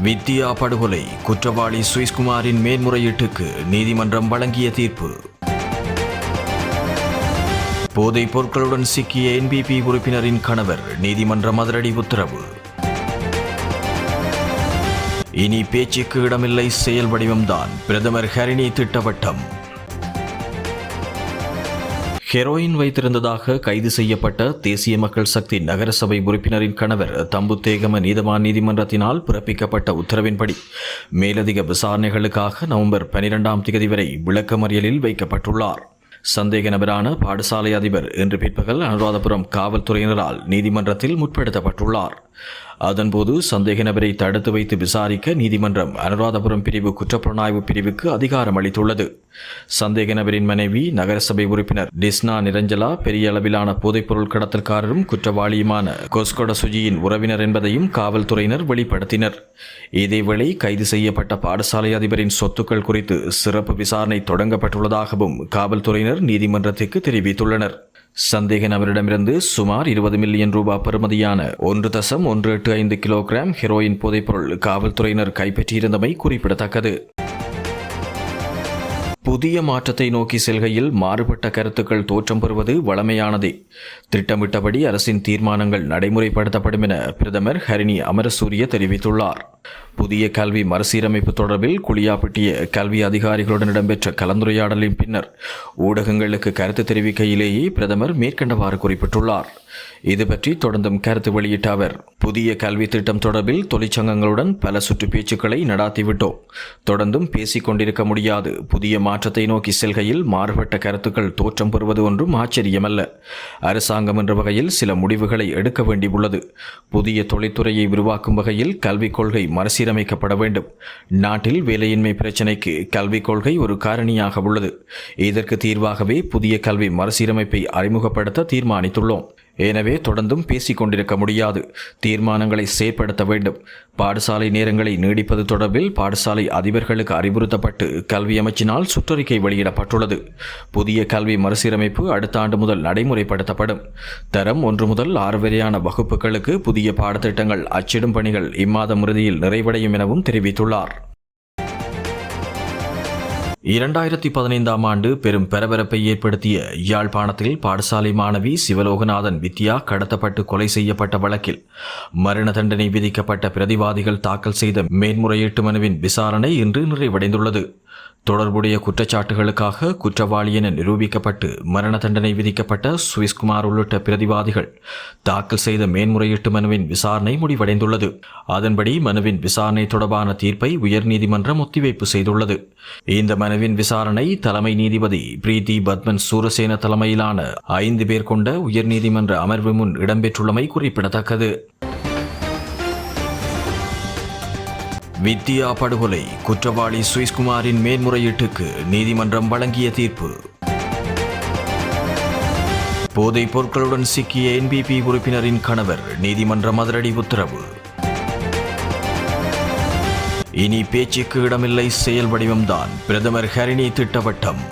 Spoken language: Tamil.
வித்தியா படுகொலை குற்றவாளி சுவிஸ்குமாரின் மேன்முறையீட்டுக்கு நீதிமன்றம் வழங்கிய தீர்ப்பு. போதைப் பொருட்களுடன் சிக்கிய என்பிபி உறுப்பினரின் கணவர் நீதிமன்றம் அதிரடி உத்தரவு. இனி பேச்சுக்கு இடமில்லை, செயல் வடிவம்தான் பிரதமர் ஹரிணி திட்டவட்டம். ஹெரோயின் வைத்திருந்ததாக கைது செய்யப்பட்ட தேசிய மக்கள் சக்தி நகரசபை உறுப்பினரின் கணவர் தம்புத்தேகம நீதவான் நீதிமன்றத்தினால் பிறப்பிக்கப்பட்ட உத்தரவின்படி மேலதிக விசாரணைகளுக்காக நவம்பர் 12ஆம் தேதி வரை விளக்கமறியலில் வைக்கப்பட்டுள்ளார். சந்தேக நபரான பாடசாலை அதிபர் இன்று பிற்பகல் அனுராதபுரம் காவல்துறையினரால் நீதிமன்றத்தில் முற்படுத்தப்பட்டுள்ளார். அதன்போது சந்தேக நபரை தடுத்து வைத்து விசாரிக்க நீதிமன்றம் அனுராதபுரம் பிரிவு குற்றப்புலனாய்வு பிரிவுக்கு அதிகாரம் அளித்துள்ளது. சந்தேக நபரின் மனைவி நகரசபை உறுப்பினர் டிஸ்னா நிரஞ்சலா பெரிய அளவிலான போதைப்பொருள் கடத்தல்காரரும் குற்றவாளியுமான கொஸ்கொட சுஜியின் உறவினர் என்பதையும் காவல்துறையினர் வெளிப்படுத்தினர். இதேவேளை கைது செய்யப்பட்ட பாடசாலை அதிபரின் சொத்துக்கள் குறித்து சிறப்பு விசாரணை தொடங்கப்பட்டுள்ளதாகவும் காவல்துறையினர் நீதிமன்றத்திற்கு தெரிவித்துள்ளனர். சந்தேக நபரிடமிருந்து சுமார் 20 மில்லியன் ரூபாய் பெறுமதியான 1.185 கிலோகிராம் ஹெரோயின் போதைப்பொருள் காவல்துறையினர் கைப்பற்றியிருந்தமை குறிப்பிடத்தக்கது. புதிய மாற்றத்தை நோக்கி செல்கையில் மாறுபட்ட கருத்துக்கள் தோற்றம் பெறுவது வழமையானதே. திட்டமிட்டபடி அரசின் தீர்மானங்கள் நடைமுறைப்படுத்தப்படும் என பிரதமர் ஹரிணி அமரசூரிய தெரிவித்துள்ளார். புதிய கல்வி மறுசீரமைப்பு தொடர்பில் குளியாப்பிட்டிய கல்வி அதிகாரிகளுடன் இடம்பெற்ற கலந்துரையாடலின் பின்னர் ஊடகங்களுக்கு கருத்து தெரிவிக்கையிலேயே பிரதமர் மேற்கண்டவாறு குறிப்பிட்டுள்ளார். இது பற்றி தொடர்ந்தும் கருத்து வெளியிட்ட அவர், புதிய கல்வி திட்டம் தொடர்பில் தொழிற்சங்கங்களுடன் பல சுற்று பேச்சுக்களை நடாத்திவிட்டோம். தொடர்ந்தும் பேசிக் கொண்டிருக்க முடியாது. புதிய மாற்றத்தை நோக்கி செல்கையில் மாறுபட்ட கருத்துக்கள் தோற்றம் பெறுவது ஒன்றும் ஆச்சரியமல்ல. அரசாங்கம் என்ற வகையில் சில முடிவுகளை எடுக்க வேண்டியுள்ளது. புதிய தொழில்துறையை விரிவாக்கும் வகையில் கல்விக் கொள்கை மறுசீரமைக்கப்பட வேண்டும். நாட்டில் வேலையின்மை பிரச்சினைக்கு கல்விக் கொள்கை ஒரு காரணியாக உள்ளது. இதற்கு தீர்வாகவே புதிய கல்வி மறுசீரமைப்பை அறிமுகப்படுத்த தீர்மானித்துள்ளோம். எனவே தொடர்ந்தும் பேசிக் கொண்டிருக்க முடியாது. தீர்மானங்களை செயற்படுத்த வேண்டும். பாடசாலை நேரங்களை நீடிப்பது தொடர்பில் பாடசாலை அதிபர்களுக்கு அறிவுறுத்தப்பட்டு கல்வி அமைச்சினால் சுற்றறிக்கை வெளியிடப்பட்டுள்ளது. புதிய கல்வி மறுசீரமைப்பு அடுத்த ஆண்டு முதல் நடைமுறைப்படுத்தப்படும். தரம் 1 முதல் 6 வரையான வகுப்புகளுக்கு புதிய பாடத்திட்டங்கள் அச்சிடும் பணிகள் இம்மாதம் இறுதியில் நிறைவடையும் எனவும் தெரிவித்துள்ளார். 2015ஆம் ஆண்டு பெரும் பரபரப்பை ஏற்படுத்திய யாழ்ப்பாணத்தில் பாடசாலை மாணவி சிவலோகநாதன் வித்யா கடத்தப்பட்டு கொலை செய்யப்பட்ட வழக்கில் மரண தண்டனை விதிக்கப்பட்ட பிரதிவாதிகள் தாக்கல் செய்த மேன்முறையீட்டு மனுவின் விசாரணை இன்று நிறைவடைந்துள்ளது. தொடர்புடைய குற்றச்சாட்டுகளுக்காக குற்றவாளி என நிரூபிக்கப்பட்டு மரண தண்டனை விதிக்கப்பட்ட சுவிஸ்குமார் உள்ளிட்ட பிரதிவாதிகள் தாக்கல் செய்த மேன்முறையீட்டு மனுவின் விசாரணை முடிவடைந்துள்ளது. அதன்படி மனுவின் விசாரணை தொடர்பான தீர்ப்பை உயர்நீதிமன்றம் ஒத்திவைப்பு செய்துள்ளது. இந்த மனுவின் விசாரணை தலைமை நீதிபதி பிரீத்தி பத்மன் சூரசேன தலைமையிலான 5 பேர் கொண்ட உயர்நீதிமன்ற அமர்வு முன் இடம்பெற்றுள்ளமை குறிப்பிடத்தக்கது. வித்தியா படுகொலை குற்றவாளி சுவிஸ்குமாரின் மேன்முறையீட்டுக்கு நீதிமன்றம் வழங்கிய தீர்ப்பு. போதைப் பொருட்களுடன் சிக்கிய என்பிபி உறுப்பினரின் கணவர் நீதிமன்றம் அதிரடி உத்தரவு. இனி பேச்சுக்கு இடமில்லை, செயல் வடிவம்தான் பிரதமர் ஹரிணி திட்டவட்டம்.